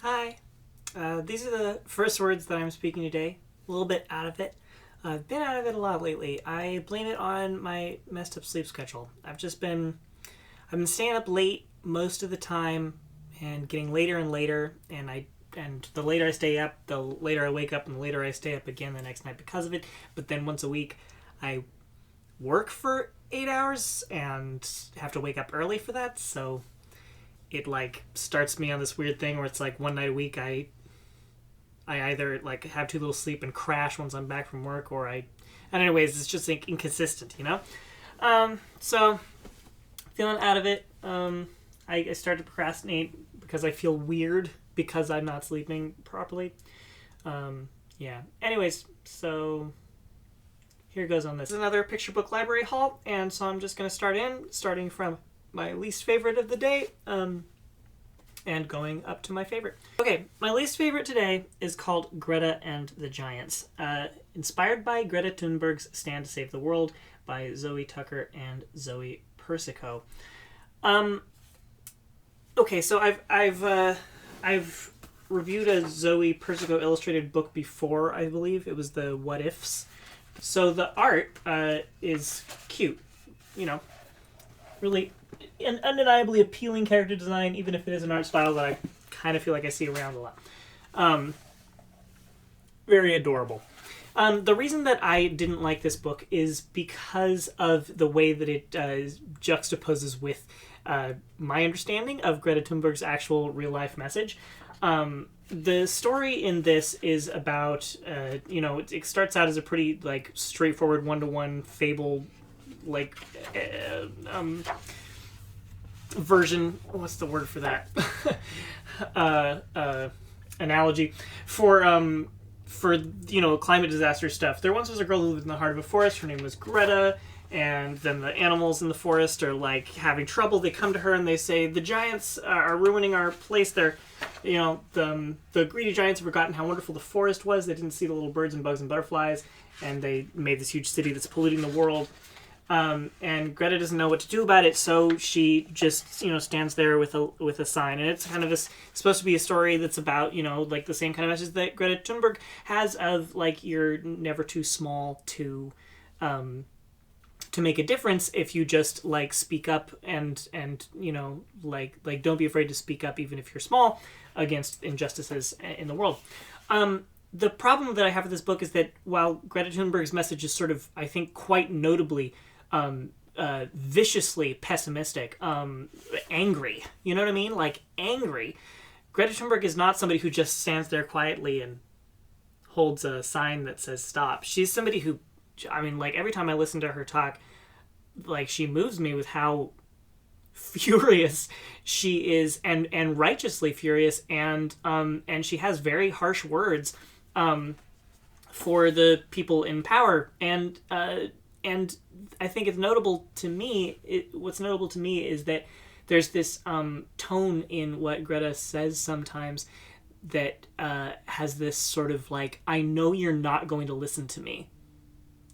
Hi. These are the first words that I'm speaking today. A little bit out of it. I've been out of it a lot lately. I blame it on my messed up sleep schedule. I've been staying up late most of the time and getting later and later, and the later I stay up, the later I wake up, and the later I stay up again the next night because of it. But then once a week, I work for 8 hours and have to wake up early for that, so it like starts me on this weird thing where it's like one night a week I either like have too little sleep and crash once I'm back from work, or and anyways, it's just like inconsistent, you know. So feeling out of it. I start to procrastinate because I feel weird because I'm not sleeping properly. Yeah. Anyways, so here goes on this. This is another picture book library haul, and so I'm just gonna starting from my least favorite of the day, and going up to my favorite. Okay, my least favorite today is called Greta and the Giants. Inspired by Greta Thunberg's Stand to Save the World by Zoe Tucker and Zoe Persico. Okay, so I've reviewed a Zoe Persico illustrated book before, I believe. It was the What Ifs. So the art is cute, you know, really an undeniably appealing character design, even if it is an art style that I kind of feel like I see around a lot. Very adorable. The reason that I didn't like this book is because of the way that it juxtaposes with my understanding of Greta Thunberg's actual real-life message. The story in this is about, it starts out as a pretty, like, straightforward one-to-one fable, like, version. What's the word for that? Analogy for climate disaster stuff. There once was a girl who lived in the heart of a forest. Her name was Greta, and then the animals in the forest are like having trouble. They come to her and they say, the giants are ruining our place. The greedy giants have forgotten how wonderful the forest was. They didn't see the little birds and bugs and butterflies, and they made this huge city that's polluting the world. And Greta doesn't know what to do about it, so she just, stands there with a sign. And it's kind of supposed to be a story that's about, like the same kind of message that Greta Thunberg has of, like, you're never too small to make a difference if you just, like, speak up and like don't be afraid to speak up even if you're small against injustices in the world. The problem that I have with this book is that while Greta Thunberg's message is sort of, I think, quite notably viciously pessimistic, angry. You know what I mean? Like, angry. Greta Thunberg is not somebody who just stands there quietly and holds a sign that says stop. She's somebody who, like, every time I listen to her talk, like, she moves me with how furious she is, and righteously furious, and she has very harsh words for the people in power, and I think it's notable to me. What's notable to me is that there's this tone in what Greta says sometimes that has this sort of like, I know you're not going to listen to me.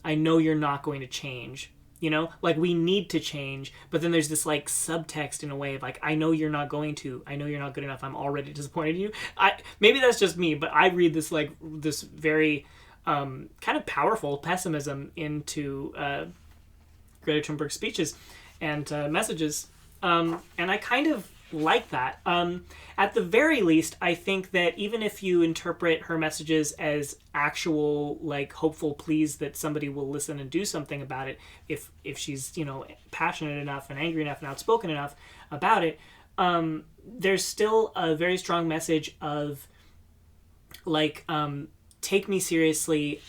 I know you're not going to change. Like, we need to change, but then there's this like subtext in a way of like, I know you're not going to. I know you're not good enough. I'm already disappointed in you. Maybe that's just me, but I read this like this very kind of powerful pessimism into Greta Thunberg's speeches and messages, and I kind of like that. At the very least, I think that even if you interpret her messages as actual, like, hopeful pleas that somebody will listen and do something about it, if she's, passionate enough and angry enough and outspoken enough about it, there's still a very strong message of, like, take me seriously.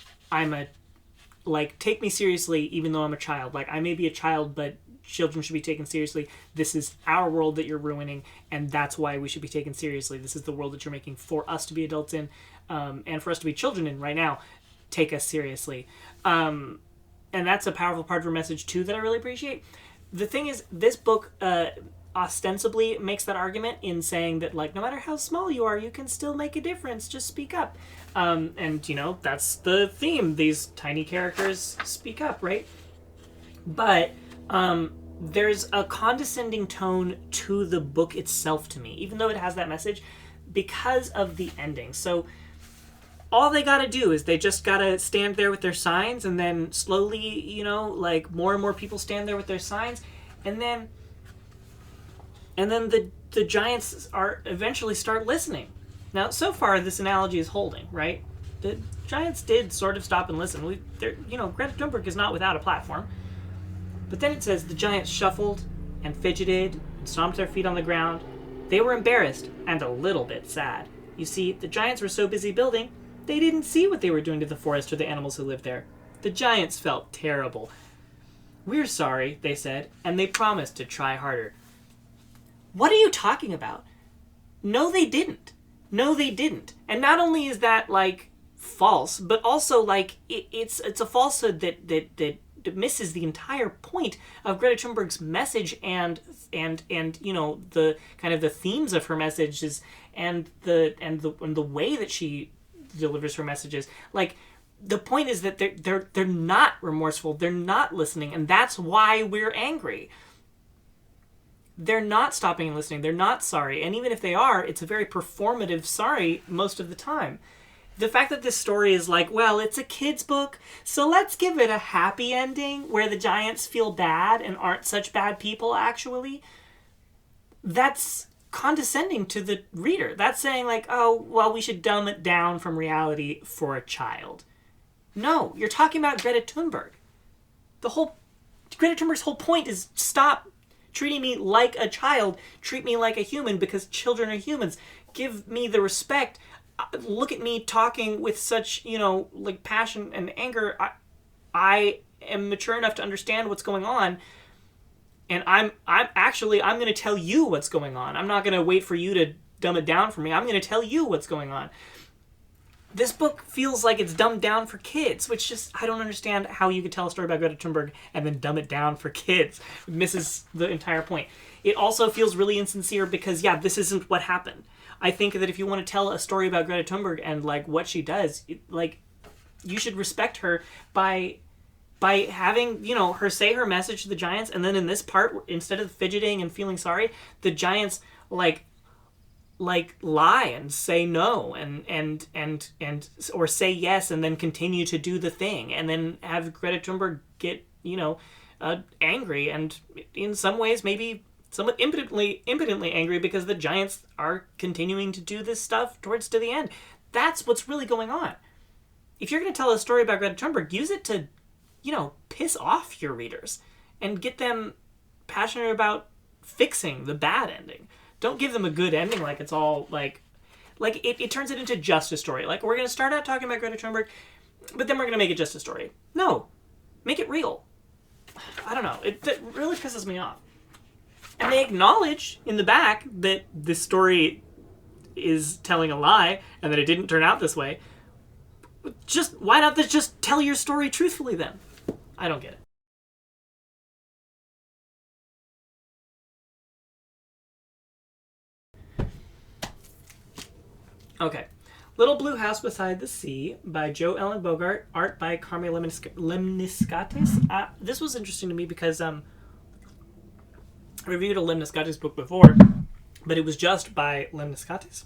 Take me seriously even though I'm a child. Like, I may be a child, but children should be taken seriously. This is our world that you're ruining, and that's why we should be taken seriously. This is the world that you're making for us to be adults in, and for us to be children in right now. Take us seriously. And that's a powerful part of her message, too, that I really appreciate. The thing is, this book ostensibly makes that argument in saying that, like, no matter how small you are, you can still make a difference. Just speak up. And, that's the theme. These tiny characters speak up, right? But there's a condescending tone to the book itself to me. Even though it has that message, because of the ending. So all they gotta do is they just gotta stand there with their signs, and then slowly, like more and more people stand there with their signs, and then the giants are eventually start listening. Now, so far this analogy is holding, right? The giants did sort of stop and listen. Greta Thunberg is not without a platform. But then it says the giants shuffled and fidgeted and stomped their feet on the ground. They were embarrassed and a little bit sad. You see, the giants were so busy building, they didn't see what they were doing to the forest or the animals who lived there. The giants felt terrible. "We're sorry," they said, and they promised to try harder. What are you talking about? No, they didn't. No, they didn't. And not only is that, false, but also, it's a falsehood that misses the entire point of Greta Thunberg's message and the kind of the themes of her messages and the way that she delivers her messages. The point is that they're not remorseful, they're not listening, and that's why we're angry. They're not stopping and listening, they're not sorry, and even if they are, it's a very performative sorry most of the time. The fact that this story is it's a kid's book, so let's give it a happy ending where the giants feel bad and aren't such bad people, actually, that's condescending to the reader. That's saying, we should dumb it down from reality for a child. No, you're talking about Greta Thunberg. Greta Thunberg's whole point is stop treating me like a child, treat me like a human, because children are humans. Give me the respect. Look at me talking with such, passion and anger. I am mature enough to understand what's going on, and I'm going to tell you what's going on. I'm not going to wait for you to dumb it down for me. I'm going to tell you what's going on. This book feels like it's dumbed down for kids, which I don't understand how you could tell a story about Greta Thunberg and then dumb it down for kids. It misses the entire point. It also feels really insincere because, this isn't what happened. I think that if you want to tell a story about Greta Thunberg and what she does, you should respect her by having her say her message to the giants, and then in this part, instead of fidgeting and feeling sorry, the giants lie and say no and or say yes and then continue to do the thing, and then have Greta Thunberg get angry and in some ways maybe somewhat impotently angry because the giants are continuing to do this stuff towards to the end. That's what's really going on. If you're going to tell a story about Greta Thunberg, use it to piss off your readers and get them passionate about fixing the bad ending. Don't give them a good ending it's all it turns it into just a story. We're going to start out talking about Greta Thunberg, but then we're going to make it just a story. No, make it real. I don't know. That really pisses me off. And they acknowledge in the back that this story is telling a lie and that it didn't turn out this way. Why not just tell your story truthfully then? I don't get it. Okay. Little Blue House Beside the Sea by Joe Ellen Bogart, art by Carme Lemniscatis. This was interesting to me because I reviewed a Lemniscatis book before, but it was just by Lemniscatis.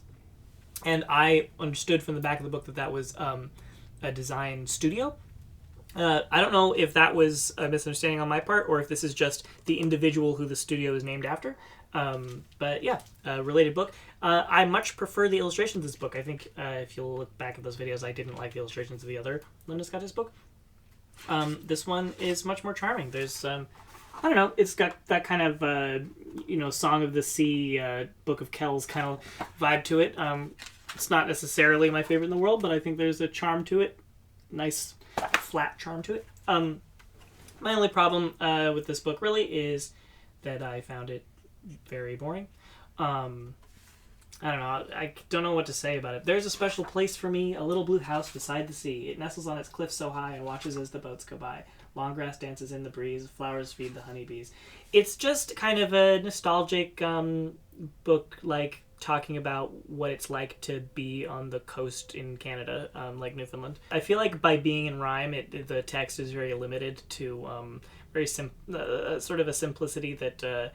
And I understood from the back of the book that was a design studio. I don't know if that was a misunderstanding on my part or if this is just the individual who the studio is named after. But yeah, a related book. I much prefer the illustrations of this book. I think if you'll look back at those videos, I didn't like the illustrations of the other Lemniscatis book. This one is much more charming. There's, I don't know, it's got that kind of, Song of the Sea, Book of Kells kind of vibe to it. It's not necessarily my favorite in the world, but I think there's a charm to it. Nice, flat charm to it. My only problem with this book really is that I found it very boring. I don't know. I don't know what to say about it. There's a special place for me, a little blue house beside the sea. It nestles on its cliff so high and watches as the boats go by. Long grass dances in the breeze. Flowers feed the honeybees. It's just kind of a nostalgic book, talking about what it's like to be on the coast in Canada, like Newfoundland. I feel like by being in rhyme, the text is very limited to very sort of a simplicity that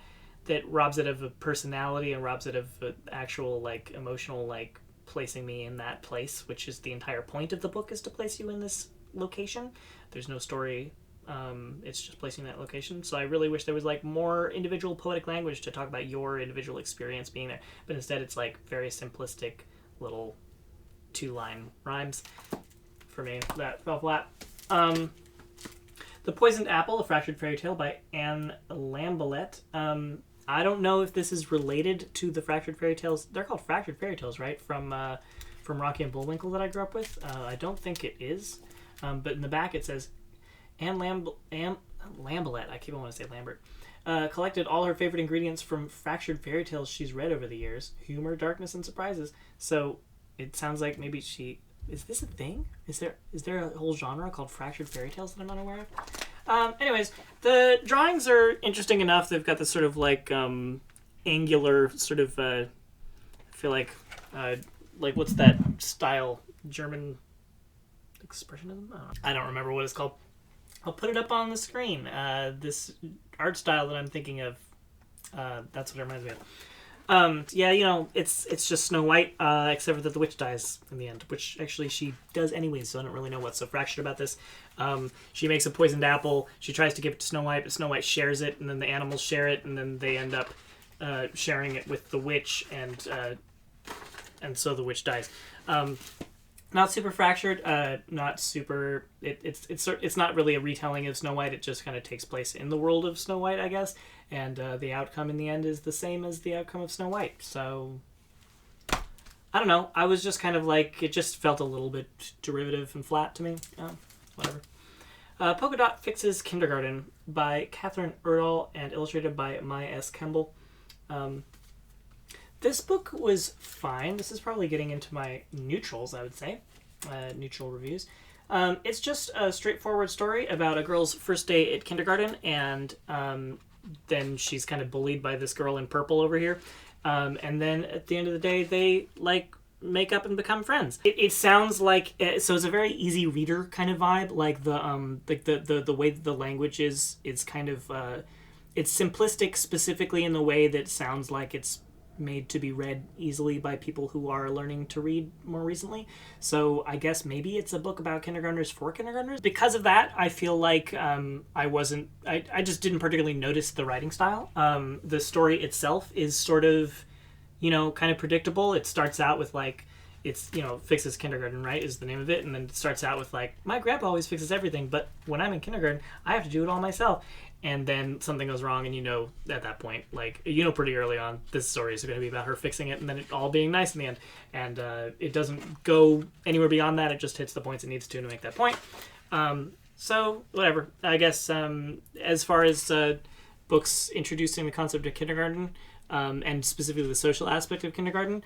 that robs it of a personality and robs it of an actual like emotional like placing me in that place, which is the entire point of the book, is to place you in this location. There's no story. It's just placing that location. So I really wish there was like more individual poetic language to talk about your individual experience being there. But instead it's like very simplistic little 2-line rhymes. For me, that fell flat. The Poisoned Apple, A Fractured Fairy Tale by Anne Lambelet. I don't know if this is related to the Fractured Fairy Tales. They're called Fractured Fairy Tales, right? From Rocky and Bullwinkle that I grew up with. I don't think it is. But in the back it says, Anne Lambelet, I keep on wanting to say Lambert, collected all her favorite ingredients from fractured fairy tales she's read over the years. Humor, darkness, and surprises. So it sounds like maybe she... Is this a thing? Is there a whole genre called fractured fairy tales that I'm unaware of? Anyways, the drawings are interesting enough. They've got this sort of like angular sort of... I feel like what's that style? German expressionism? I don't remember what it's called. I'll put it up on the screen. This art style that I'm thinking of, that's what it reminds me of. Yeah, you know, it's just Snow White, except for that the witch dies in the end, which actually she does anyways, so I don't really know what's so fractured about this. She makes a poisoned apple. She tries to give it to Snow White, but Snow White shares it, and then the animals share it, and then they end up sharing it with the witch, and so the witch dies. Not super fractured, not super... It's not really a retelling of Snow White. It just kind of takes place in the world of Snow White, I guess. And the outcome in the end is the same as the outcome of Snow White. So, I don't know. I was just kind of like... It just felt a little bit derivative and flat to me. Whatever. Polka Dot Fixes Kindergarten by Catherine Erdahl and illustrated by Maya S. Kemble. This book was fine. This is probably getting into my neutrals, I would say. Neutral reviews. It's just a straightforward story about a girl's first day at kindergarten, and then she's kind of bullied by this girl in purple over here. And then at the end of the day, they, like, make up and become friends. It sounds like... So it's a very easy reader kind of vibe. Like, the way that the language is kind of... it's simplistic specifically in the way that sounds like it's made to be read easily by people who are learning to read more recently. So I guess maybe it's a book about kindergartners for kindergartners. Because of that, I feel like I just didn't particularly notice the writing style. The story itself is sort of, kind of predictable. It starts out with like, it's, Fixes Kindergarten, right, is the name of it. And then it starts out with like, my grandpa always fixes everything, but when I'm in kindergarten, I have to do it all myself. And then something goes wrong, and at that point, like, pretty early on, this story is going to be about her fixing it, and then it all being nice in the end. And it doesn't go anywhere beyond that. It just hits the points it needs to make that point. So, whatever. I guess as far as books introducing the concept of kindergarten, and specifically the social aspect of kindergarten,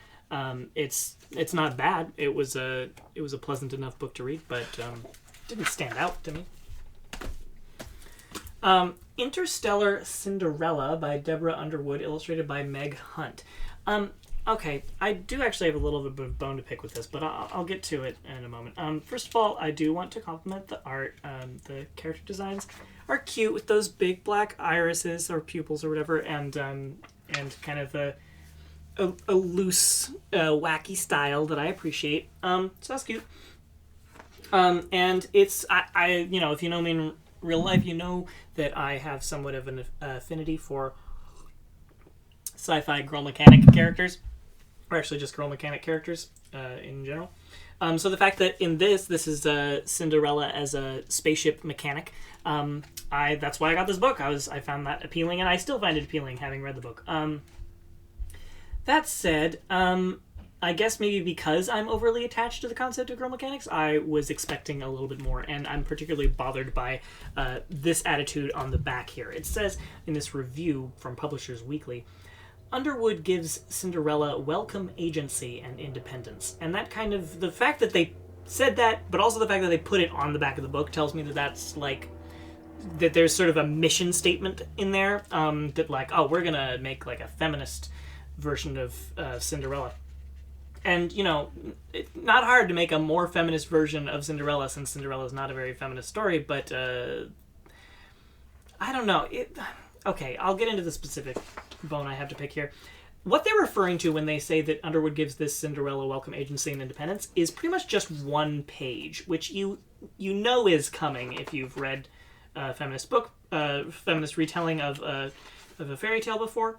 it's not bad. It was a pleasant enough book to read, but didn't stand out to me. Interstellar Cinderella by Deborah Underwood, illustrated by Meg Hunt. Okay, I do actually have a little bit of a bone to pick with this, but I'll get to it in a moment. First of all, I do want to compliment the art. The character designs are cute with those big black irises or pupils or whatever, and kind of a loose, wacky style that I appreciate. So that's cute. And it's I if you know me in real life, you know that I have somewhat of an affinity for sci-fi girl mechanic characters, or actually just girl mechanic characters in general. So the fact that in this is Cinderella as a spaceship mechanic, that's why I got this book. I found that appealing, and I still find it appealing having read the book. That said, I guess maybe because I'm overly attached to the concept of girl mechanics, I was expecting a little bit more, and I'm particularly bothered by this attitude on the back here. It says in this review from Publishers Weekly, Underwood gives Cinderella welcome agency and independence. And that kind of, the fact that they said that, but also the fact that they put it on the back of the book tells me that that's like, that there's sort of a mission statement in there, that like, oh, we're gonna make like a feminist version of Cinderella. And, not hard to make a more feminist version of Cinderella, since Cinderella is not a very feminist story, but I don't know. Okay, I'll get into the specific bone I have to pick here. What they're referring to when they say that Underwood gives this Cinderella welcome agency and independence is pretty much just one page, which you know is coming if you've read a feminist book, feminist retelling of a fairy tale before,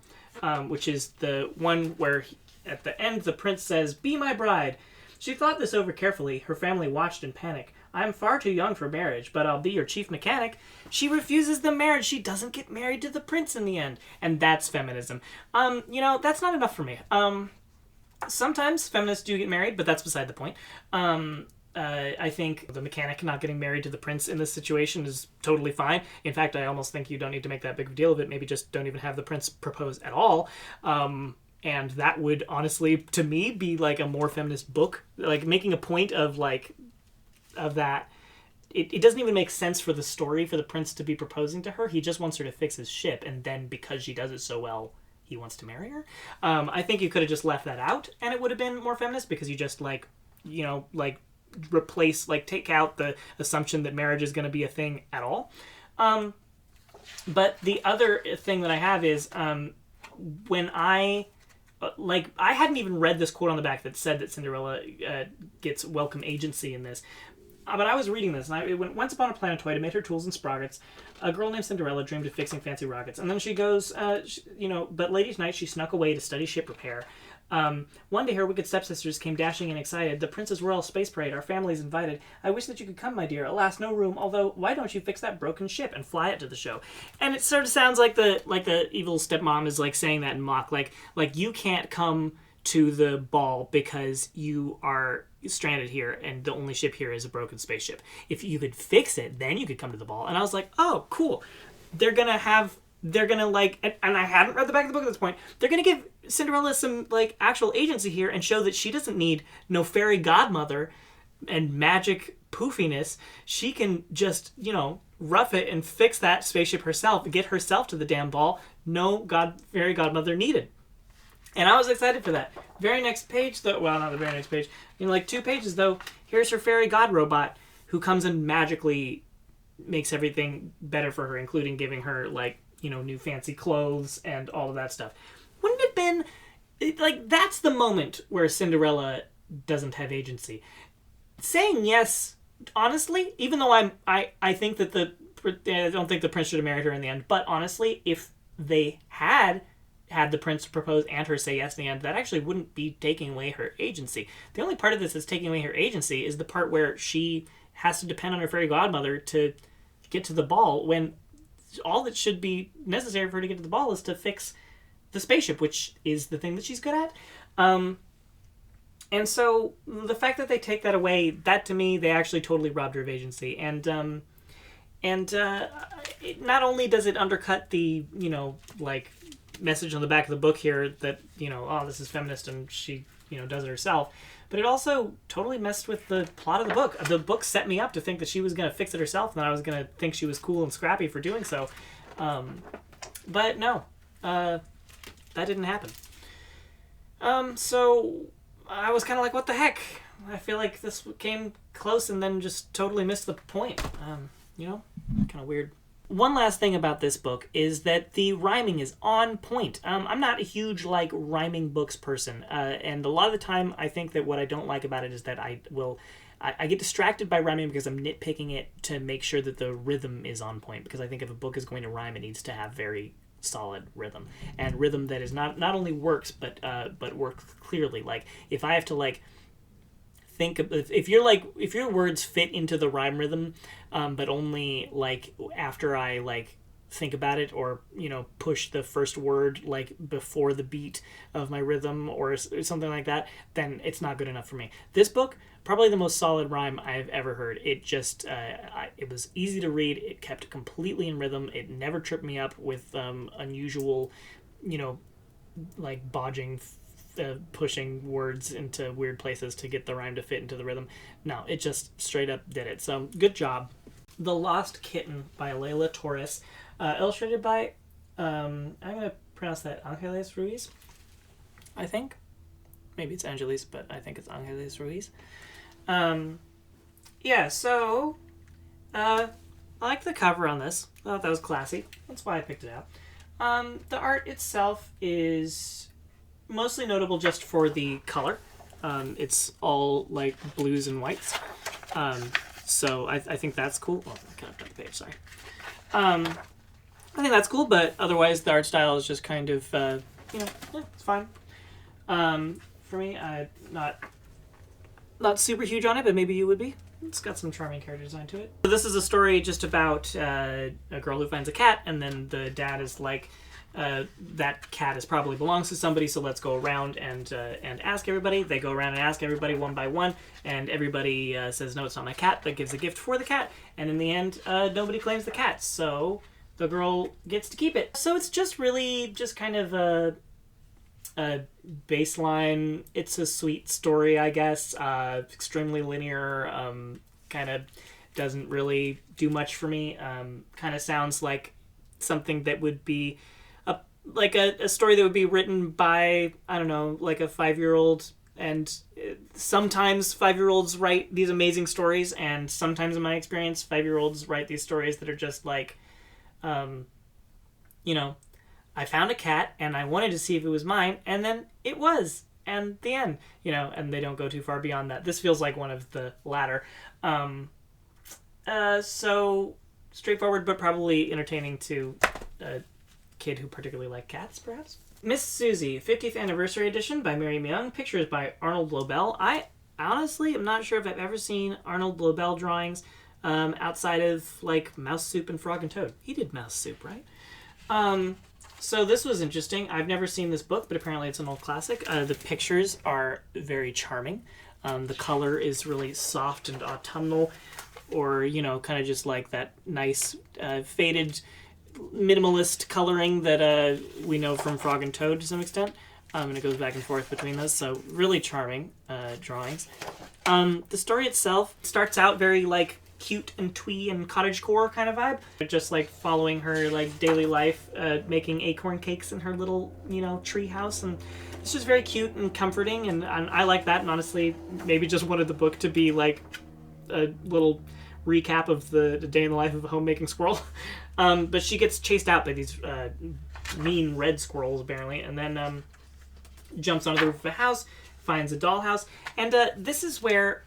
which is the one where at the end the prince says, "Be my bride." She thought this over carefully. Her family watched in panic. "I am far too young for marriage, but I'll be your chief mechanic." She refuses the marriage. She doesn't get married to the prince in the end. And that's feminism. That's not enough for me. Sometimes feminists do get married, but that's beside the point. I think the mechanic not getting married to the prince in this situation is totally fine. In fact, I almost think you don't need to make that big of a deal of it. Maybe just don't even have the prince propose at all. And that would honestly, to me, be like a more feminist book. Like making a point of that. It doesn't even make sense for the story for the prince to be proposing to her. He just wants her to fix his ship, and then because she does it so well, he wants to marry her. I think you could have just left that out, and it would have been more feminist, because you just replace, take out the assumption that marriage is going to be a thing at all. But the other thing that I have is when I hadn't even read this quote on the back that said that Cinderella gets welcome agency in this. But I was reading this, and it went, "Once upon a planetoid amid her tools and sprockets, a girl named Cinderella dreamed of fixing fancy rockets." And then she goes, "But late each night she snuck away to study ship repair. One day her wicked stepsisters came dashing in excited. 'The Princess Royal Space Parade, our family's invited. I wish that you could come, my dear. Alas, no room, although why don't you fix that broken ship and fly it to the show?'" And it sort of sounds like the evil stepmom is saying that in mock, like you can't come to the ball because you are stranded here and the only ship here is a broken spaceship. If you could fix it, then you could come to the ball. And I was like, oh, cool. They're gonna and I hadn't read the back of the book at this point, they're gonna give Cinderella some actual agency here and show that she doesn't need no fairy godmother and magic poofiness. She can just, rough it and fix that spaceship herself, get herself to the damn ball. No fairy godmother needed. And I was excited for that. Very next page, though, well, not the very next page, 2 pages, though, here's her fairy god robot who comes and magically makes everything better for her, including giving her, new fancy clothes and all of that stuff. Wouldn't it have been, that's the moment where Cinderella doesn't have agency. Saying yes, honestly, even though I think that I don't think the prince should have married her in the end, but honestly, if they had the prince propose and her say yes in the end, that actually wouldn't be taking away her agency. The only part of this that's taking away her agency is the part where she has to depend on her fairy godmother to get to the ball, when all that should be necessary for her to get to the ball is to fix the spaceship, which is the thing that she's good at. And so the fact that they take that away, that to me, they actually totally robbed her of agency. And not only does it undercut the, message on the back of the book here that, this is feminist and she, does it herself, but it also totally messed with the plot of the book. The book set me up to think that she was going to fix it herself, and that I was going to think she was cool and scrappy for doing so. But no, that didn't happen. So I was kind of like, what the heck? I feel like this came close and then just totally missed the point. Kind of weird. One last thing about this book is that the rhyming is on point. I'm not a huge, rhyming books person. And a lot of the time, I think that what I don't like about it is that I get distracted by rhyming because I'm nitpicking it to make sure that the rhythm is on point. Because I think if a book is going to rhyme, it needs to have very solid rhythm. And rhythm that is not only works, but works clearly. If I have to, think if your words fit into the rhyme rhythm, but only after I think about it, or push the first word before the beat of my rhythm or something like that, then it's not good enough for me. This book, probably the most solid rhyme I've ever heard. It just it was easy to read. It kept completely in rhythm. It never tripped me up with unusual bodging, pushing words into weird places to get the rhyme to fit into the rhythm. No, it just straight up did it. So good job. The Lost Kitten by Leila Torres, illustrated by I'm gonna pronounce that Angeles Ruiz, I think. Maybe it's Angeles, but I think it's Angeles Ruiz. I like the cover on this. I thought that was classy. That's why I picked it out. The art itself is mostly notable just for the color. It's all like blues and whites. So I think that's cool. Oh, I kind of cut the page, sorry. I think that's cool, but otherwise the art style is just kind of, it's fine. For me, I'm not super huge on it, but maybe you would be. It's got some charming character design to it. So this is a story just about a girl who finds a cat, and then the dad is like, that cat probably belongs to somebody, so let's go around and ask everybody. They go around and ask everybody one by one, and everybody says, no, it's not my cat, but gives a gift for the cat, and in the end, nobody claims the cat, so the girl gets to keep it. So it's just really just kind of a baseline, it's a sweet story, I guess. Extremely linear, kind of doesn't really do much for me. Kind of sounds like something that would be a story that would be written by, I don't know, like a 5-year-old. And sometimes 5-year-olds write these amazing stories, and sometimes in my experience 5-year-olds write these stories that are just like, I found a cat and I wanted to see if it was mine, and then it was, and the end, and they don't go too far beyond that. This feels like one of the latter. So straightforward, but probably entertaining to a kid who particularly liked cats, perhaps. Miss Susie, 50th Anniversary Edition by Miriam Young. Pictures by Arnold Lobel. I honestly am not sure if I've ever seen Arnold Lobel drawings outside of, like, Mouse Soup and Frog and Toad. He did Mouse Soup, right? So this was interesting. I've never seen this book, but apparently it's an old classic. The pictures are very charming. The color is really soft and autumnal, or, kind of just like that nice faded minimalist coloring that we know from Frog and Toad to some extent. And it goes back and forth between those, so really charming drawings. The story itself starts out very, like, cute and twee and cottagecore kind of vibe. Just, like, following her, like, daily life, making acorn cakes in her little, tree house, and it's just very cute and comforting, and I like that, and honestly, maybe just wanted the book to be, like, a little recap of the day in the life of a homemaking squirrel. But she gets chased out by these mean red squirrels, apparently, and then jumps onto the roof of a house, finds a dollhouse, and this is where,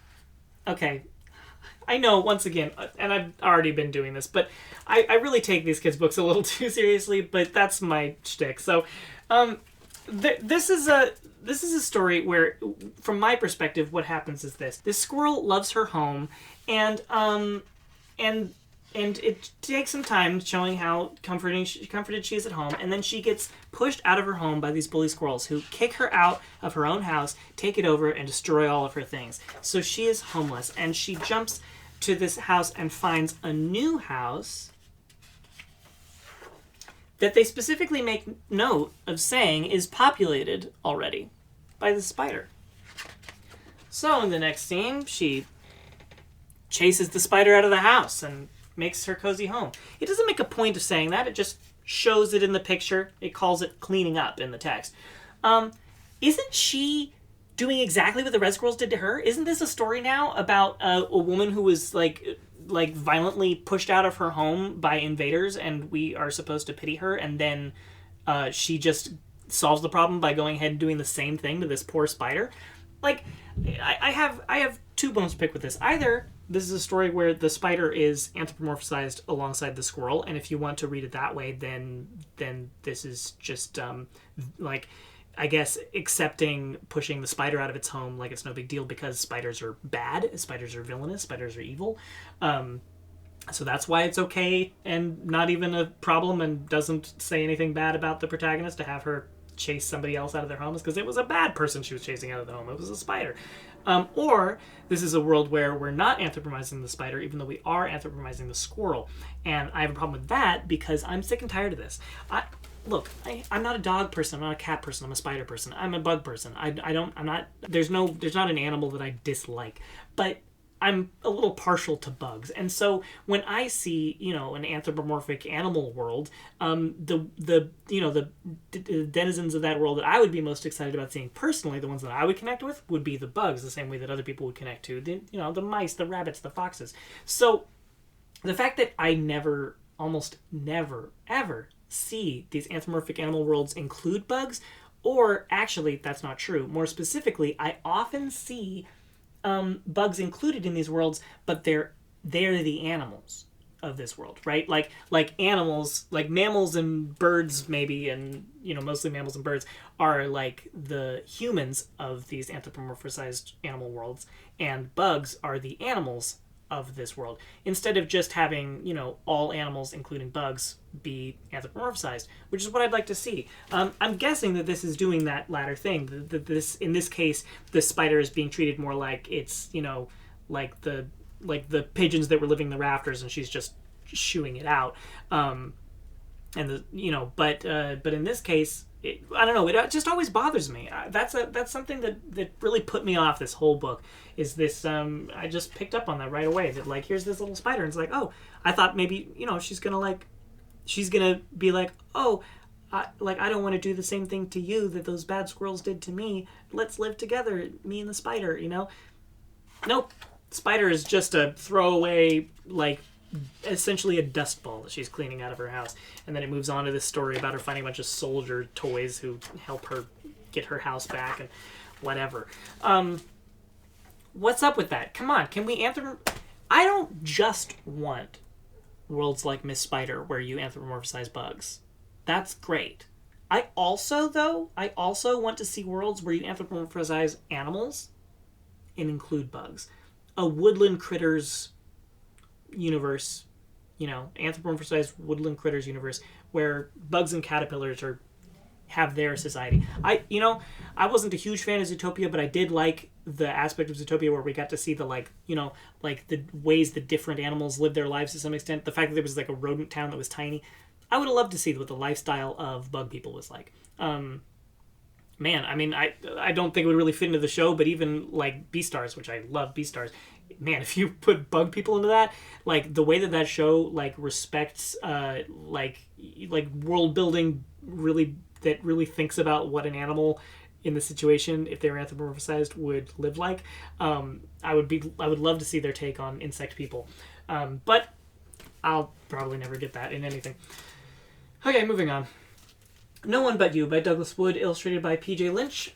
okay, I know, once again, and I've already been doing this, but I really take these kids' books a little too seriously, but that's my shtick. So this is a story where, from my perspective, what happens is this squirrel loves her home, and it takes some time showing how comforted she is at home, and then she gets pushed out of her home by these bully squirrels who kick her out of her own house, take it over, and destroy all of her things. So she is homeless, and she jumps to this house and finds a new house that they specifically make note of saying is populated already by the spider. So in the next scene, she chases the spider out of the house and makes her cozy home. It doesn't make a point of saying that, it just shows it in the picture. It calls it cleaning up in the text. Isn't she doing exactly what the red squirrels did to her? Isn't this a story now about a woman who was like violently pushed out of her home by invaders, and we are supposed to pity her, and then she just solves the problem by going ahead and doing the same thing to this poor spider? Like, I have two bones to pick with this. Either this is a story where the spider is anthropomorphized alongside the squirrel, and if you want to read it that way, then this is just like, I guess, accepting pushing the spider out of its home like it's no big deal because spiders are bad, spiders are villainous, spiders are evil. So that's why it's okay and not even a problem, and doesn't say anything bad about the protagonist to have her chase somebody else out of their homes, because it was a bad person she was chasing out of the home. It was a spider. Or this is a world where we're not anthropomorphizing the spider, even though we are anthropomorphizing the squirrel. And I have a problem with that because I'm sick and tired of this. Look, I'm not a dog person. I'm not a cat person. I'm a spider person. I'm a bug person. There's not an animal that I dislike, but I'm a little partial to bugs. And so when I see, an anthropomorphic animal world, the denizens of that world that I would be most excited about seeing personally, the ones that I would connect with, would be the bugs, the same way that other people would connect to the mice, the rabbits, the foxes. So the fact that I almost never, ever see these anthropomorphic animal worlds include bugs, or actually, that's not true. More specifically, I often see bugs included in these worlds, but they're the animals of this world, right? Like animals, like mammals and birds, maybe, and mostly mammals and birds are like the humans of these anthropomorphized animal worlds, and bugs are the animals of this world. Instead of just having all animals, including bugs, be anthropomorphized, which is what I'd like to see. I'm guessing that this is doing that latter thing. That this, in this case, the spider is being treated more like it's like the pigeons that were living in the rafters, and she's just shooing it out. And but in this case, I don't know. It just always bothers me. That's something that really put me off this whole book. Is this? I just picked up on that right away. That like, here's this little spider, and it's like, oh, I thought maybe she's gonna be like, oh, I don't want to do the same thing to you that those bad squirrels did to me. Let's live together, me and the spider. Nope. Spider is just a throwaway, like, essentially a dust ball that she's cleaning out of her house. And then it moves on to this story about her finding a bunch of soldier toys who help her get her house back and whatever. What's up with that? Come on, can we I don't just want worlds like Miss Spider where you anthropomorphize bugs. That's great. I also want to see worlds where you anthropomorphize animals and include bugs. A woodland critters universe, anthropomorphized woodland critters universe where bugs and caterpillars have their society. I wasn't a huge fan of Zootopia, but I did like the aspect of Zootopia where we got to see the like the ways that different animals live their lives to some extent. The fact that there was like a rodent town that was tiny. I would have loved to see what the lifestyle of bug people was like. Man, I mean, I don't think it would really fit into the show, but even like Beastars, which I love Beastars, man, if you put bug people into that, like the way that show like respects like world building really thinks about what an animal in the situation, if they were anthropomorphized, would live like. I would love to see their take on insect people, but I'll probably never get that in anything. Okay, moving on. No One But You by Douglas Wood, illustrated by P.J. Lynch.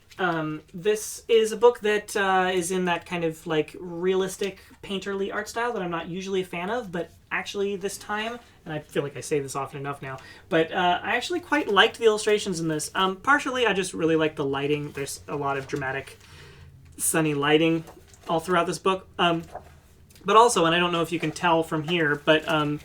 This is a book that is in that kind of like realistic painterly art style that I'm not usually a fan of, but actually this time, and I feel like I say this often enough now, but I actually quite liked the illustrations in this. Partially, I just really like the lighting. There's a lot of dramatic, sunny lighting all throughout this book. But also, and I don't know if you can tell from here, but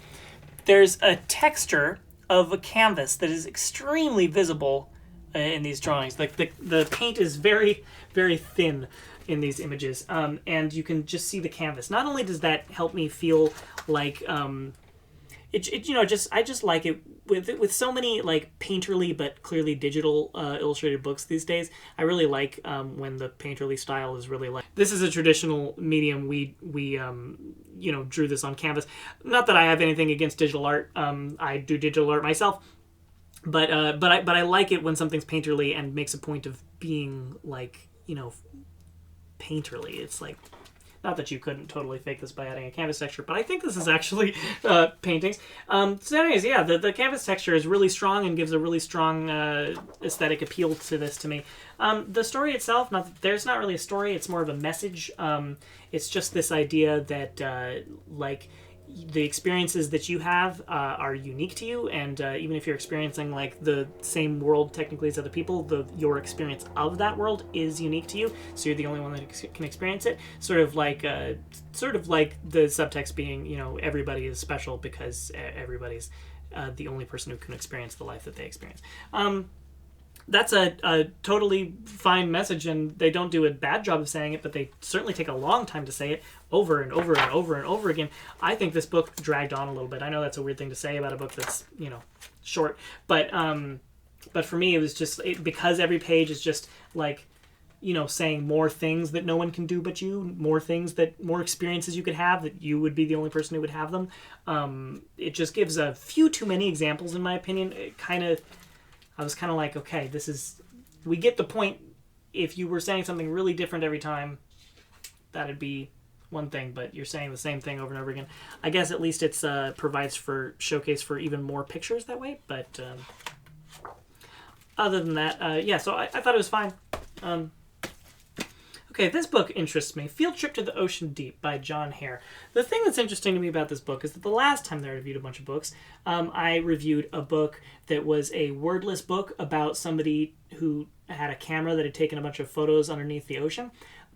there's a texture of a canvas that is extremely visible in these drawings. Like the paint is very, very thin in these images, and you can just see the canvas. Not only does that help me feel like I just like it with so many like painterly but clearly digital illustrated books these days. I really like when the painterly style is really like, this is a traditional medium. We drew this on canvas. Not that I have anything against digital art. I do digital art myself, but I like it when something's painterly and makes a point of being like painterly. It's like, not that you couldn't totally fake this by adding a canvas texture, but I think this is actually paintings. So anyways, yeah, the canvas texture is really strong and gives a really strong aesthetic appeal to this to me. The story itself, there's not really a story, it's more of a message. It's just this idea that like the experiences that you have are unique to you, and even if you're experiencing like the same world technically as other people, your experience of that world is unique to you, so you're the only one that can experience it. Sort of like the subtext being, everybody is special because everybody's the only person who can experience the life that they experience. That's a totally fine message, and they don't do a bad job of saying it, but they certainly take a long time to say it over and over and over and over again. I think this book dragged on a little bit. I know that's a weird thing to say about a book that's, short, but for me it was just because every page is just like, saying more things that no one can do but you, more experiences you could have that you would be the only person who would have them. It just gives a few too many examples, in my opinion. I was kind of like, okay, we get the point. If you were saying something really different every time, that'd be one thing, but you're saying the same thing over and over again. I guess at least it's provides for showcase for even more pictures that way. But other than that, yeah. So I thought it was fine. Okay, this book interests me. Field Trip to the Ocean Deep by John Hare. The thing that's interesting to me about this book is that the last time that I reviewed a bunch of books, I reviewed a book that was a wordless book about somebody who had a camera that had taken a bunch of photos underneath the ocean.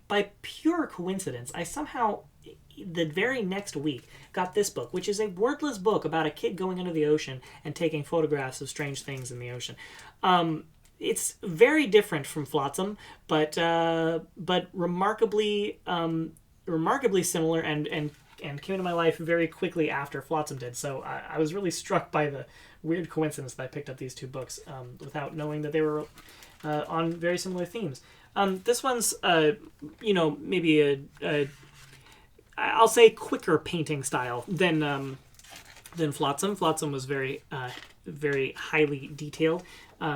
By pure coincidence, I somehow, the very next week, got this book, which is a wordless book about a kid going under the ocean and taking photographs of strange things in the ocean. It's very different from Flotsam, but remarkably similar and came into my life very quickly after Flotsam did. So I was really struck by the weird coincidence that I picked up these two books without knowing that they were on very similar themes. This one's maybe I'll say quicker painting style than Flotsam. Flotsam was very highly detailed.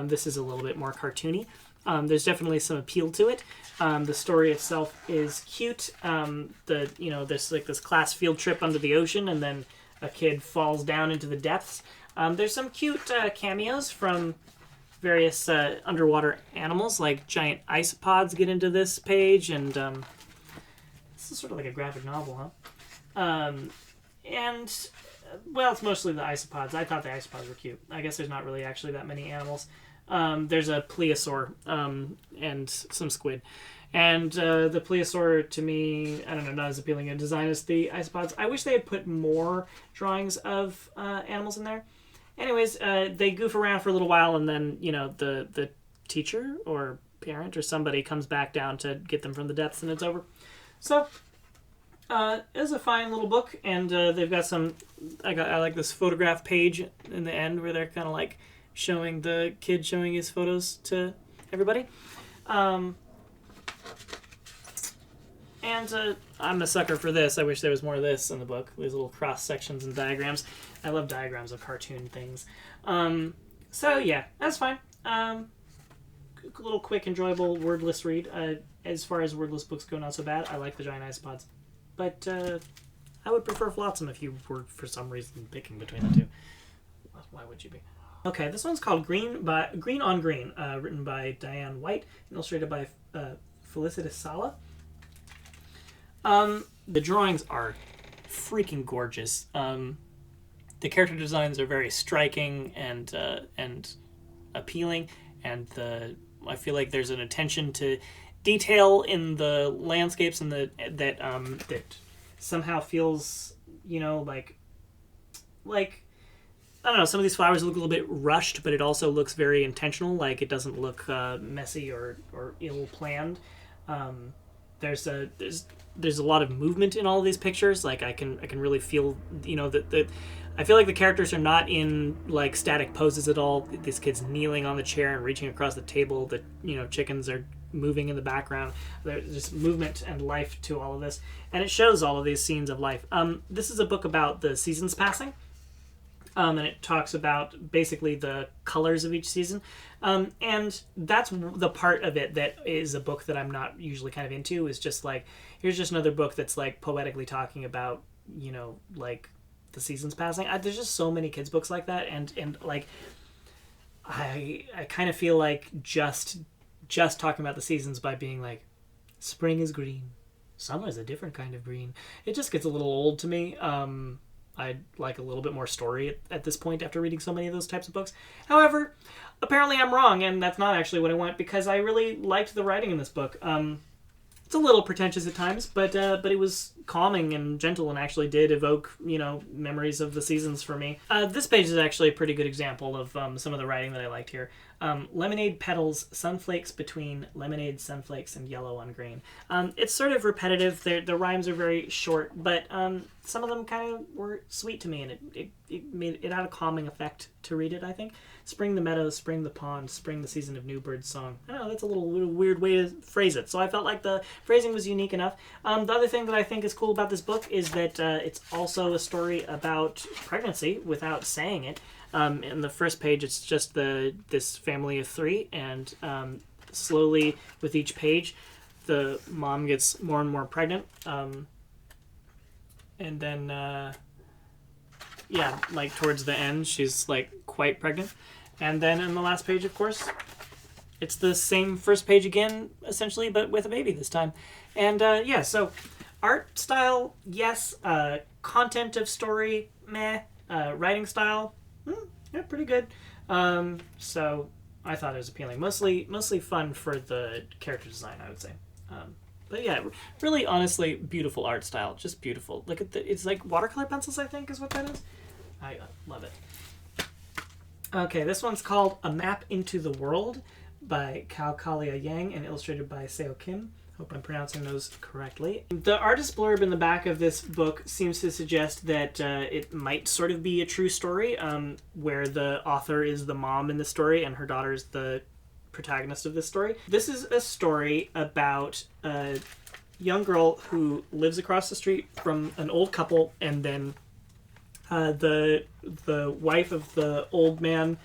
This is a little bit more cartoony. There's definitely some appeal to it. The story itself is cute. There's like this class field trip under the ocean, and then a kid falls down into the depths. There's some cute cameos from various underwater animals, like giant isopods get into this page, and this is sort of like a graphic novel, huh? Well, it's mostly the isopods. I thought the isopods were cute. I guess there's not really actually that many animals. There's a plesiosaur and some squid. And the plesiosaur, to me, I don't know, not as appealing a design as the isopods. I wish they had put more drawings of animals in there. Anyways, they goof around for a little while, and then, the teacher or parent or somebody comes back down to get them from the depths, and it's over. So, it's a fine little book, and they've got some. I like this photograph page in the end where they're kind of like showing the kid showing his photos to everybody. And I'm a sucker for this. I wish there was more of this in the book. These little cross sections and diagrams. I love diagrams of cartoon things. So yeah, that's fine. A little quick, enjoyable, wordless read. As far as wordless books go, not so bad. I like the giant isopods. But I would prefer Flotsam if you were, for some reason, picking between the two. Why would you be? Okay, this one's called Green on Green, written by Diane White, illustrated by Felicitas Sala. The drawings are freaking gorgeous. The character designs are very striking and appealing, and I feel like there's an attention to detail in the landscapes and that somehow feels, like I don't know, some of these flowers look a little bit rushed, but it also looks very intentional. Like it doesn't look messy or ill planned. There's a lot of movement in all of these pictures. Like I can really feel, that I feel like the characters are not in like static poses at all. This kid's kneeling on the chair and reaching across the table. The chickens are moving in the background. There's just movement and life to all of this, and it shows all of these scenes of life. This is a book about the seasons passing. And it talks about basically the colors of each season. And that's the part of it that is a book that I'm not usually kind of into, is just like, here's just another book that's like poetically talking about, like the seasons passing. There's just so many kids books like that. And like, I kind of feel like just talking about the seasons by being like, spring is green, summer is a different kind of green. It just gets a little old to me. I'd like a little bit more story at this point after reading so many of those types of books. However, apparently I'm wrong, and that's not actually what I want, because I really liked the writing in this book. It's a little pretentious at times, but it was calming and gentle and actually did evoke, memories of the seasons for me. This page is actually a pretty good example of some of the writing that I liked here. Lemonade petals, sunflakes between lemonade, sunflakes, and yellow on green. It's sort of repetitive. The rhymes are very short, but some of them kind of were sweet to me, and it had a calming effect to read it, I think. Spring the meadows, spring the pond, spring the season of new bird song. I don't know, that's a little weird way to phrase it. So I felt like the phrasing was unique enough. The other thing that I think is cool about this book is that it's also a story about pregnancy without saying it. In the first page, it's just this family of three, and slowly with each page, the mom gets more and more pregnant. and then yeah, like towards the end, she's like quite pregnant. And then in the last page, of course, it's the same first page again, essentially, but with a baby this time. And yeah, so art style, yes. Content of story, meh. Writing style, yeah, pretty good. So I thought it was appealing. Mostly fun for the character design, I would say. But yeah, really, honestly, beautiful art style. Just beautiful. Look at it's like watercolor pencils, I think, is what that is. I love it. Okay, this one's called A Map into the World by Kao Kalia Yang and illustrated by Seo Kim. Hope I'm pronouncing those correctly. The artist blurb in the back of this book seems to suggest that it might sort of be a true story, where the author is the mom in the story and her daughter is the protagonist of this story. This is a story about a young girl who lives across the street from an old couple, and then the wife of the old man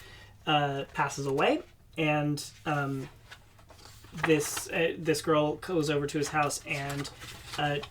passes away, and this girl goes over to his house and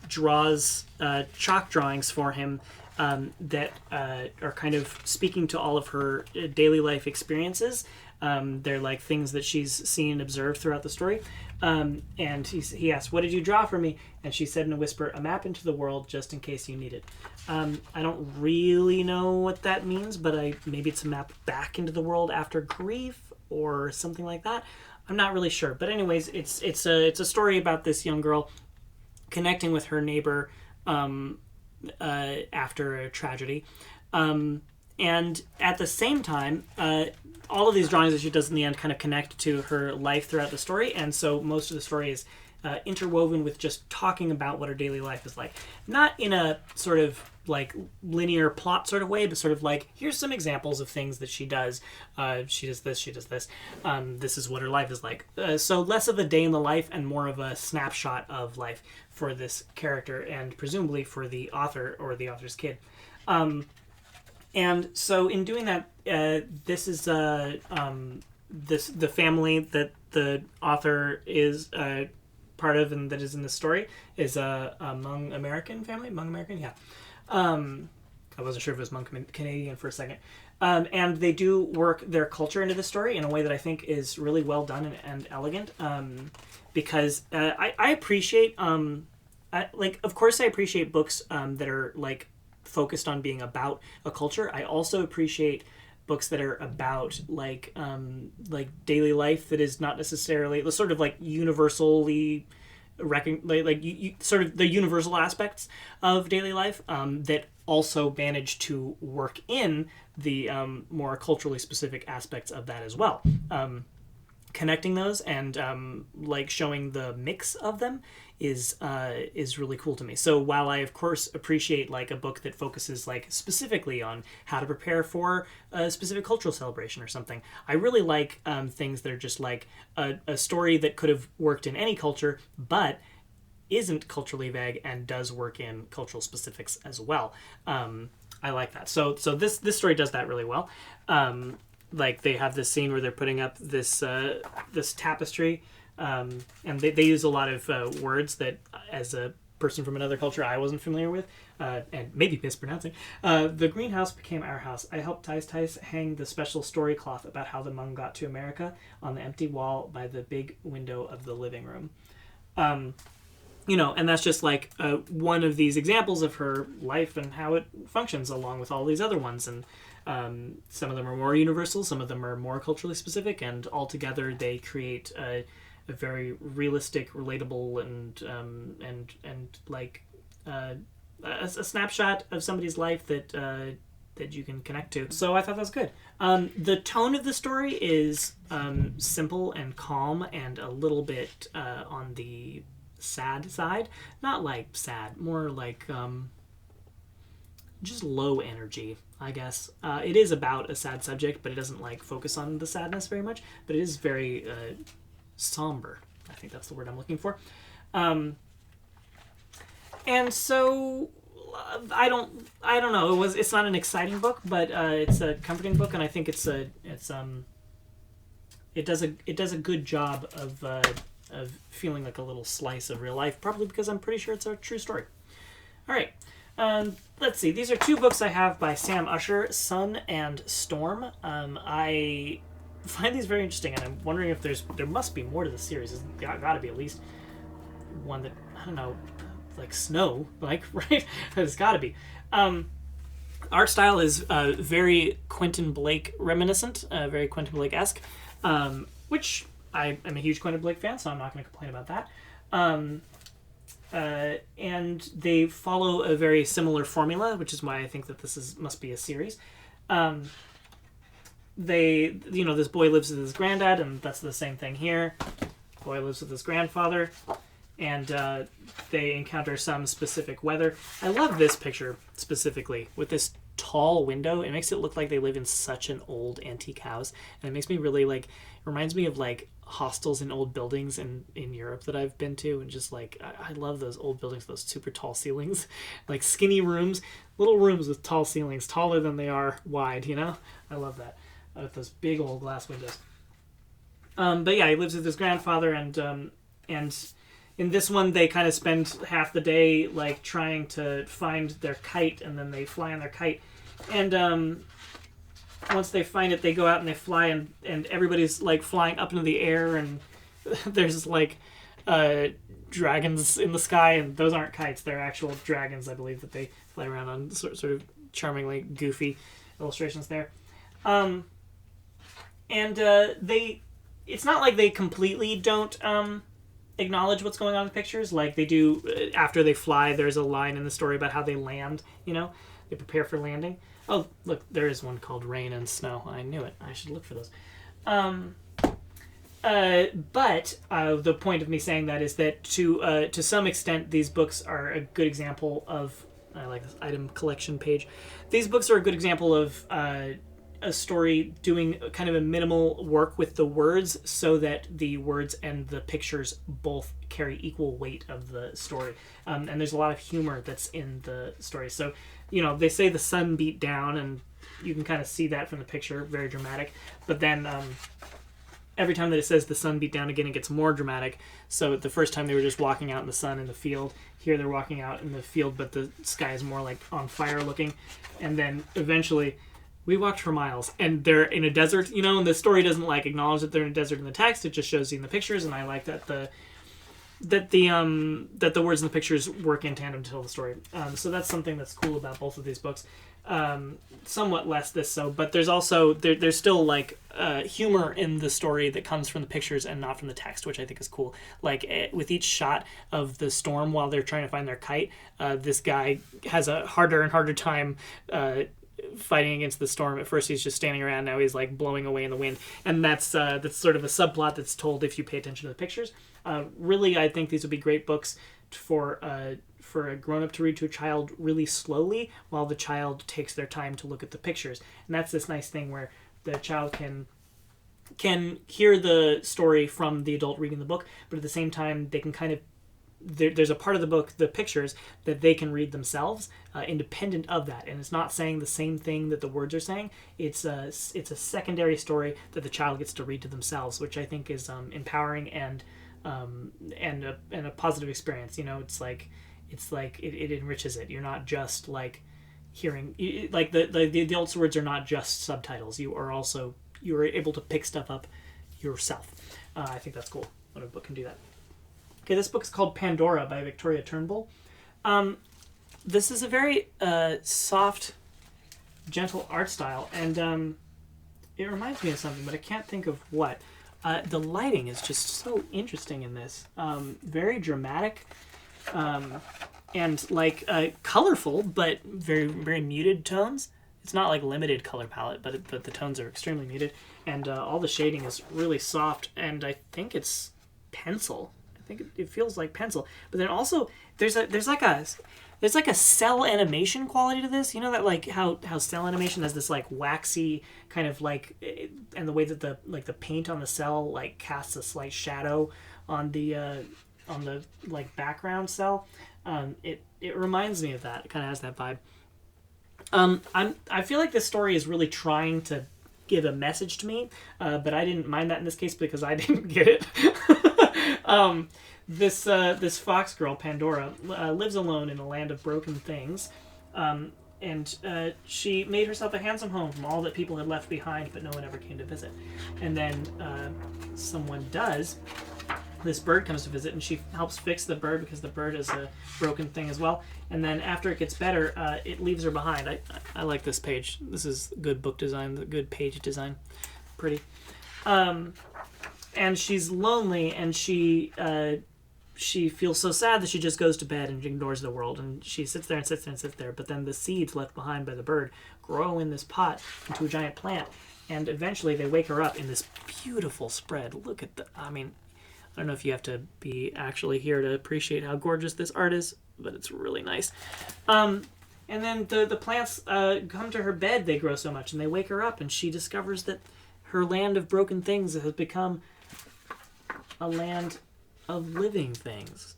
draws chalk drawings for him that are kind of speaking to all of her daily life experiences. They're like things that she's seen and observed throughout the story. And he asked, "What did you draw for me?" And she said in a whisper, "A map into the world, just in case you need it." I don't really know what that means, but maybe it's a map back into the world after grief or something like that. I'm not really sure. But anyways, it's a story about this young girl connecting with her neighbor after a tragedy. And at the same time, all of these drawings that she does in the end kind of connect to her life throughout the story. And so most of the story is interwoven with just talking about what her daily life is like. Not in a sort of like linear plot sort of way, but sort of like, here's some examples of things that she does. She does this, she does this. This is what her life is like. So less of a day in the life and more of a snapshot of life for this character and presumably for the author or the author's kid. And so in doing that, this is the family that the author is part of and that is in the story is a Hmong American family. Hmong American, yeah. I wasn't sure if it was Hmong Canadian for a second. And they do work their culture into the story in a way that I think is really well done and elegant. Because I appreciate, of course I appreciate books that are like focused on being about a culture. I also appreciate books that are about like daily life that is not necessarily the sort of like universally sort of the universal aspects of daily life that also manage to work in the more culturally specific aspects of that as well. Connecting those and like showing the mix of them is really cool to me. So while I of course appreciate like a book that focuses like specifically on how to prepare for a specific cultural celebration or something, I really like things that are just like a story that could have worked in any culture but isn't culturally vague and does work in cultural specifics as well. I like that. So this story does that really well. Like they have this scene where they're putting up this tapestry, and they use a lot of words that, as a person from another culture, I wasn't familiar with, and maybe mispronouncing. The greenhouse became our house. I helped Tice hang the special story cloth about how the Hmong got to America on the empty wall by the big window of the living room. And that's just like one of these examples of her life and how it functions along with all these other ones. And some of them are more universal, some of them are more culturally specific, and altogether they create a very realistic, relatable, and like a snapshot of somebody's life that you can connect to. So I thought that was good. The tone of the story is simple and calm and a little bit on the sad side. Not like sad, more like just low energy, I guess. It is about a sad subject, but it doesn't like focus on the sadness very much, but it is very somber. I think that's the word I'm looking for. And so I don't know. It's not an exciting book, but it's a comforting book, and I think it does a good job of feeling like a little slice of real life, probably because I'm pretty sure it's a true story. All right. Let's see. These are two books I have by Sam Usher, Sun and Storm. I find these very interesting, and I'm wondering if there must be more to the series. There's got to be at least one that, I don't know, like Snow, like, right? There's got to be. Art style is very Quentin Blake reminiscent, very Quentin Blake-esque, which I am a huge Quentin Blake fan, so I'm not going to complain about that. And they follow a very similar formula, which is why I think that this must be a series. This boy lives with his granddad, and that's the same thing here. Boy lives with his grandfather, and they encounter some specific weather. I love this picture specifically with this tall window. It makes it look like they live in such an old antique house, and it makes me really reminds me of hostels in old buildings in Europe that I've been to, and just I love those old buildings, those super tall ceilings, skinny rooms, little rooms with tall ceilings, taller than they are wide, I love that, with those big old glass windows. But yeah, he lives with his grandfather, and in this one they kind of spend half the day trying to find their kite, and then they fly on their kite, and once they find it, they go out and they fly, and everybody's flying up into the air, and there's dragons in the sky, and those aren't kites, they're actual dragons, I believe, that they fly around on, sort of charmingly goofy illustrations there. It's not like they completely don't acknowledge what's going on in the pictures. They do after they fly. There's a line in the story about how they land. They prepare for landing. Oh, look, there is one called Rain and Snow. I knew it. I should look for those. But the point of me saying that is that to some extent, these books are a good example of, I like this item collection page. These books are a good example of a story doing kind of a minimal work with the words, so that the words and the pictures both carry equal weight of the story. And there's a lot of humor that's in the story. So, they say the sun beat down, and you can kind of see that from the picture, very dramatic. But then every time that it says the sun beat down again, it gets more dramatic. So the first time they were just walking out in the sun in the field. Here they're walking out in the field, but the sky is more on fire looking. And then eventually, we walked for miles, and they're in a desert, and the story doesn't acknowledge that they're in a desert in the text. It just shows you in the pictures, and I like that the words in the pictures work in tandem to tell the story. So that's something that's cool about both of these books. Somewhat less this so, but there's also there's still humor in the story that comes from the pictures and not from the text, which I think is cool. With each shot of the storm while they're trying to find their kite, this guy has a harder and harder time fighting against the storm. At first he's just standing around, now he's blowing away in the wind, and that's sort of a subplot that's told if you pay attention to the pictures. Really, I think these would be great books for a grown-up to read to a child really slowly, while the child takes their time to look at the pictures. And that's this nice thing where the child can hear the story from the adult reading the book, but at the same time they can kind of there's a part of the book, the pictures, that they can read themselves, independent of that, and it's not saying the same thing that the words are saying. It's a secondary story that the child gets to read to themselves, which I think is empowering and a positive experience. It enriches it. You're not just hearing the adult's words are not just subtitles. You are able to pick stuff up yourself. I think that's cool when a book can do that. Okay, this book is called Pandora by Victoria Turnbull. This is a very soft, gentle art style, and it reminds me of something, but I can't think of what. The lighting is just so interesting in this. Very dramatic, and colorful, but very, very muted tones. It's not limited color palette, but the tones are extremely muted, and all the shading is really soft, and I think it's pencil. I think it feels like pencil, but then also there's like a cell animation quality to this. That how cell animation has this waxy kind of and the way that the paint on the cell casts a slight shadow on the background cell. It reminds me of that. It kind of has that vibe. I feel like this story is really trying to give a message to me, but I didn't mind that in this case because I didn't get it. This fox girl, Pandora, lives alone in a land of broken things, And she made herself a handsome home from all that people had left behind, but no one ever came to visit. And then someone does. This bird comes to visit, and she helps fix the bird because the bird is a broken thing as well. And then after it gets better, it leaves her behind. I like this page. This is good book design, good page design. Pretty. And she's lonely, and she feels so sad that she just goes to bed and ignores the world. And she sits there and sits there and sits there. But then the seeds left behind by the bird grow in this pot into a giant plant. And eventually they wake her up in this beautiful spread. Look at I don't know if you have to be actually here to appreciate how gorgeous this art is, but it's really nice. And then the plants come to her bed. They grow so much, and they wake her up, and she discovers that her land of broken things has become a land of living things.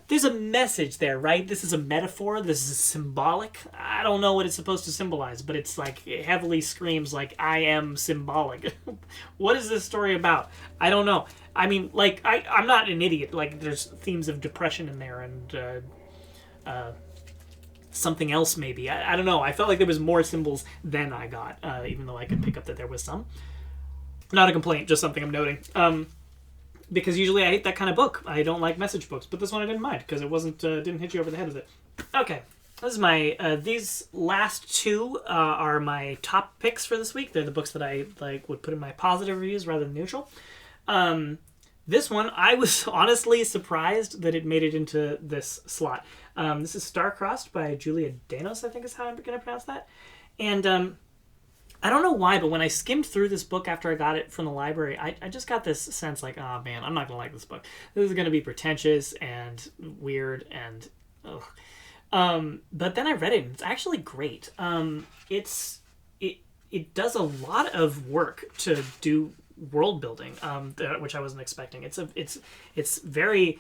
There's a message there, right? This is a metaphor. This is symbolic. I don't know what it's supposed to symbolize, but it's like it heavily screams like I am symbolic. What is this story about? I don't know. I mean, like I'm not an idiot. Like there's themes of depression in there and something else maybe. I don't know. I felt like there was more symbols than I got, even though I could pick up that there was some. Not a complaint, just something I'm noting. Because usually I hate that kind of book. I don't like message books, but this one I didn't mind because it wasn't didn't hit you over the head with it. Okay, this is my these last two are my top picks for this week. They're the books that I would put in my positive reviews rather than neutral. This one I was honestly surprised that it made it into this slot. This is Star-Crossed by Julia Danos, I think is how I'm going to pronounce that. And I don't know why, but when I skimmed through this book after I got it from the library, I just got this sense like, oh man, I'm not going to like this book. This is going to be pretentious and weird and ugh. But then I read it and it's actually great. It does a lot of work to do world building, which I wasn't expecting. It's very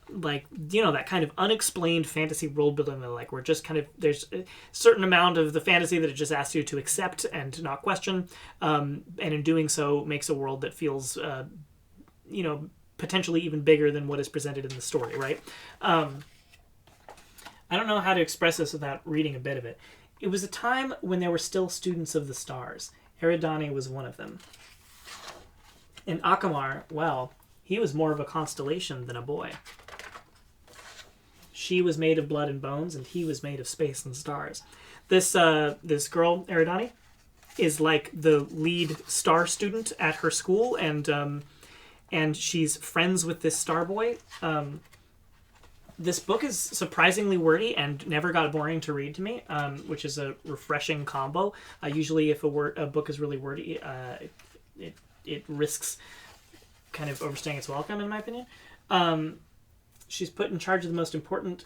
like, you know, that kind of unexplained fantasy world building that like we're just kind of there's a certain amount of the fantasy that it just asks you to accept and to not question, and in doing so makes a world that feels you know, potentially even bigger than what is presented in the story, right? I don't know how to express this without reading a bit of it. It was a time when there were still students of the stars. Eridani was one of them. And Akamar, well, he was more of a constellation than a boy. She was made of blood and bones, and he was made of space and stars. This girl, Eridani, is like the lead star student at her school, and she's friends with this star boy. This book is surprisingly wordy and never got boring to read to me, which is a refreshing combo. Usually, if a book is really wordy, it risks kind of overstaying its welcome, in my opinion. She's put in charge of the most important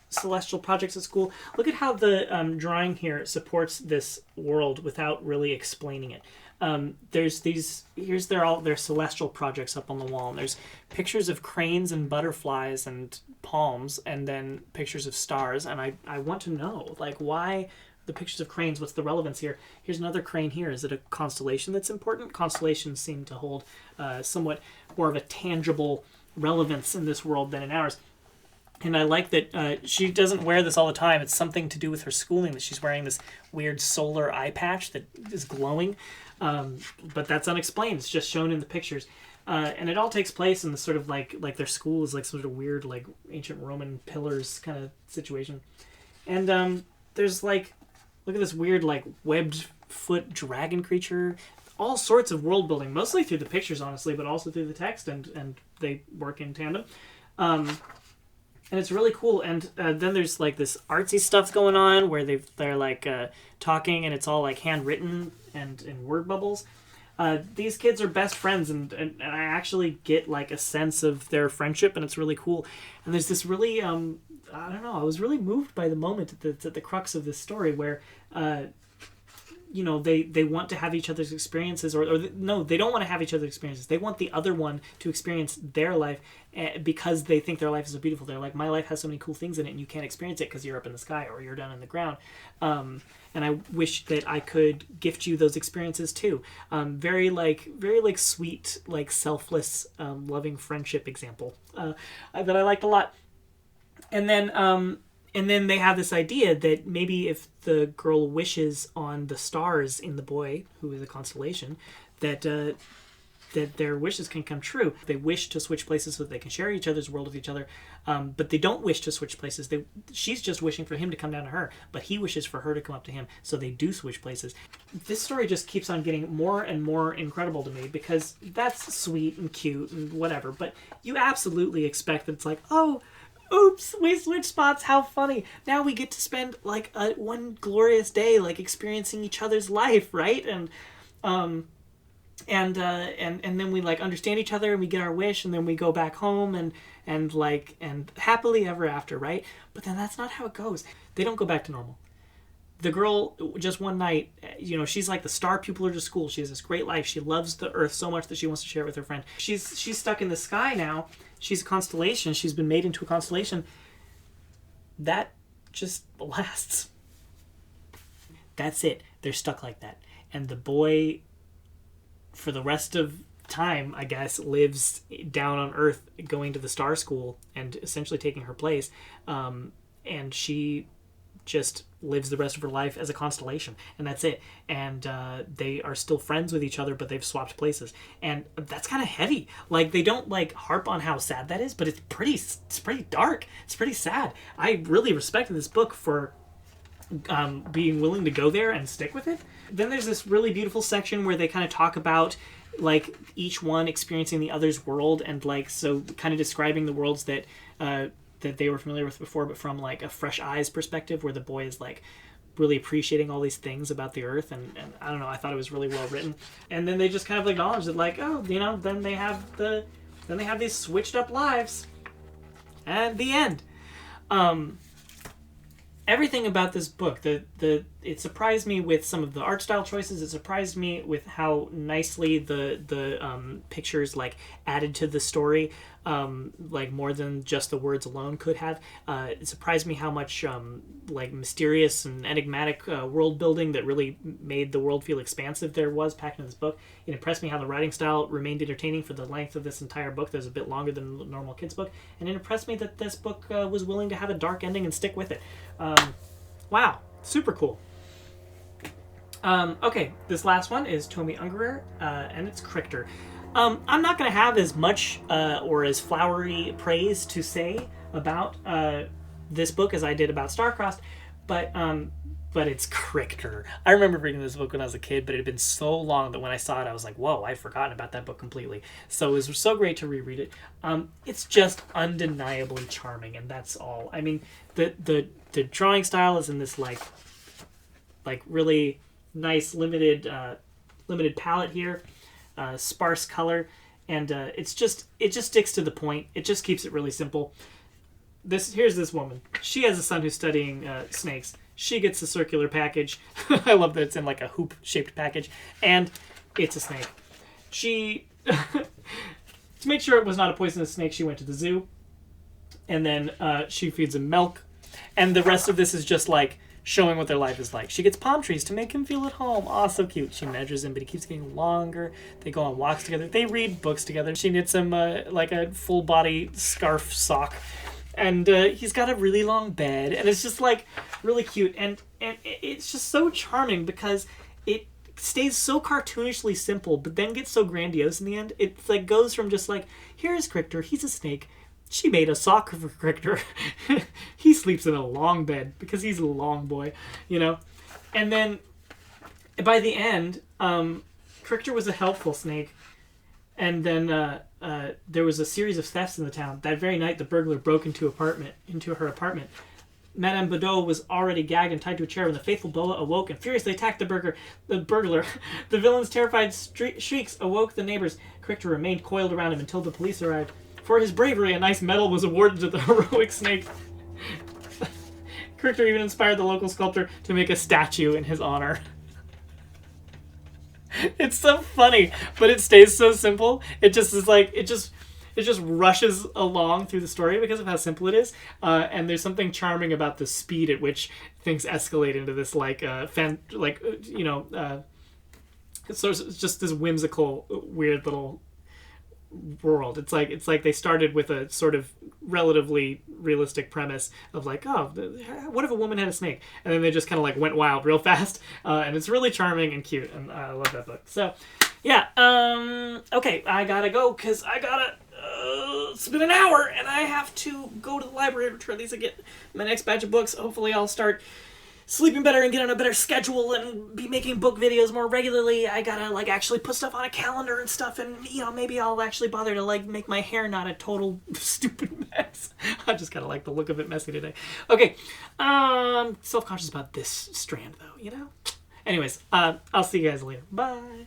celestial projects at school. Look at how the drawing here supports this world without really explaining it. There's their celestial projects up on the wall, and there's pictures of cranes and butterflies and palms, and then pictures of stars. And I want to know, like, why the pictures of cranes? What's the relevance here? Here's another crane here. Is it a constellation that's important? Constellations seem to hold somewhat more of a tangible relevance in this world than in ours. And I like that she doesn't wear this all the time. It's something to do with her schooling that she's wearing this weird solar eye patch that is glowing. But that's unexplained. It's just shown in the pictures. And it all takes place in the sort of like their school is like sort of weird, like ancient Roman pillars kind of situation. And there's like, look at this weird like webbed foot dragon creature. All sorts of world building, mostly through the pictures, honestly, but also through the text, and they work in tandem. And it's really cool. And then there's like this artsy stuff going on where they're like talking, and it's all like handwritten and in word bubbles. These kids are best friends, and I actually get like a sense of their friendship, and it's really cool. And there's this really, I don't know, I was really moved by the moment at the crux of this story where, you know, they want to have each other's experiences, no, they don't want to have each other's experiences. They want the other one to experience their life because they think their life is so beautiful. They're like, my life has so many cool things in it, and you can't experience it because you're up in the sky or you're down in the ground. And I wish that I could gift you those experiences too. Very sweet, like selfless, loving friendship example that I liked a lot. And then they have this idea that maybe if the girl wishes on the stars in the boy, who is a constellation, that that their wishes can come true. They wish to switch places so that they can share each other's world with each other, but they don't wish to switch places. She's just wishing for him to come down to her, but he wishes for her to come up to him, so they do switch places. This story just keeps on getting more and more incredible to me, because that's sweet and cute and whatever, but you absolutely expect that it's like, oh, oops, we switched spots, how funny. Now we get to spend like one glorious day like experiencing each other's life, right? And then we like understand each other and we get our wish, and then we go back home and happily ever after, right? But then that's not how it goes. They don't go back to normal. The girl, just one night, she's like the star pupil of the school. She has this great life. She loves the earth so much that she wants to share it with her friend. She's stuck in the sky now. She's a constellation. She's been made into a constellation. That just lasts. That's it. They're stuck like that. And the boy, for the rest of time, I guess, lives down on Earth, going to the star school and essentially taking her place. And she just lives the rest of her life as a constellation, and that's it. And they are still friends with each other, but they've swapped places, and that's kind of heavy. Like, they don't like harp on how sad that is, but it's pretty dark. It's pretty sad. I really respected this book for being willing to go there and stick with it. Then there's this really beautiful section where they kind of talk about like each one experiencing the other's world, and like, so kind of describing the worlds that they were familiar with before, but from like a fresh eyes perspective, where the boy is like really appreciating all these things about the earth. And I don't know, I thought it was really well written. And then they just kind of acknowledge that, like, oh, then they have these switched up lives. At the end. Everything about this book, it surprised me with some of the art style choices. It surprised me with how nicely the pictures like added to the story, like more than just the words alone could have. It surprised me how much like mysterious and enigmatic world building that really made the world feel expansive there was packed in this book. It impressed me how the writing style remained entertaining for the length of this entire book. That was a bit longer than a normal kids book, and it impressed me that this book was willing to have a dark ending and stick with it. Wow, super cool. Okay, this last one is Tomi Ungerer, and it's Crichter. I'm not going to have as much or as flowery praise to say about this book as I did about Starcrossed, but it's Crichter. I remember reading this book when I was a kid, but it had been so long that when I saw it, I was like, whoa, I'd forgotten about that book completely. So it was so great to reread it. It's just undeniably charming, and that's all. I mean, the drawing style is in this like really nice limited palette here, sparse color, and it just sticks to the point. It just keeps it really simple. Here's this woman. She has a son who's studying snakes. She gets a circular package. I love that it's in like a hoop shaped package, and it's a snake. She to make sure it was not a poisonous snake, she went to the zoo, and then she feeds him milk, and the rest of this is just like showing what their life is like. She gets palm trees to make him feel at home. Oh, so cute. She measures him, but he keeps getting longer. They go on walks together. They read books together. She knits him like a full body scarf sock, and he's got a really long bed, and it's just like really cute, and it's just so charming because it stays so cartoonishly simple, but then gets so grandiose in the end. It like goes from just like, here's Crichter, he's a snake. She made a sock for Crichter. He sleeps in a long bed because he's a long boy, And then by the end, Crichter was a helpful snake. And then there was a series of thefts in the town. That very night, the burglar broke into her apartment. Madame Badeau was already gagged and tied to a chair when the faithful Boa awoke and furiously attacked the burglar. The villain's terrified shrieks awoke the neighbors. Crichter remained coiled around him until the police arrived. For his bravery, a nice medal was awarded to the heroic snake. Crichter even inspired the local sculptor to make a statue in his honor. It's so funny, but it stays so simple. It just is like, it just rushes along through the story because of how simple it is. And there's something charming about the speed at which things escalate into this so it's just this whimsical, weird little world. It's like they started with a sort of relatively realistic premise of like, oh, what if a woman had a snake? And then they just kind of like went wild real fast. And it's really charming and cute, and I love that book. So, yeah. Okay, I gotta go because I gotta. It's been an hour, and I have to go to the library and return these and get my next batch of books. Hopefully, I'll start sleeping better and get on a better schedule and be making book videos more regularly. I gotta like actually put stuff on a calendar and stuff, and maybe I'll actually bother to like make my hair not a total stupid mess. I just kind of like the look of it messy today. Okay, self-conscious about this strand though, Anyways, I'll see you guys later. Bye.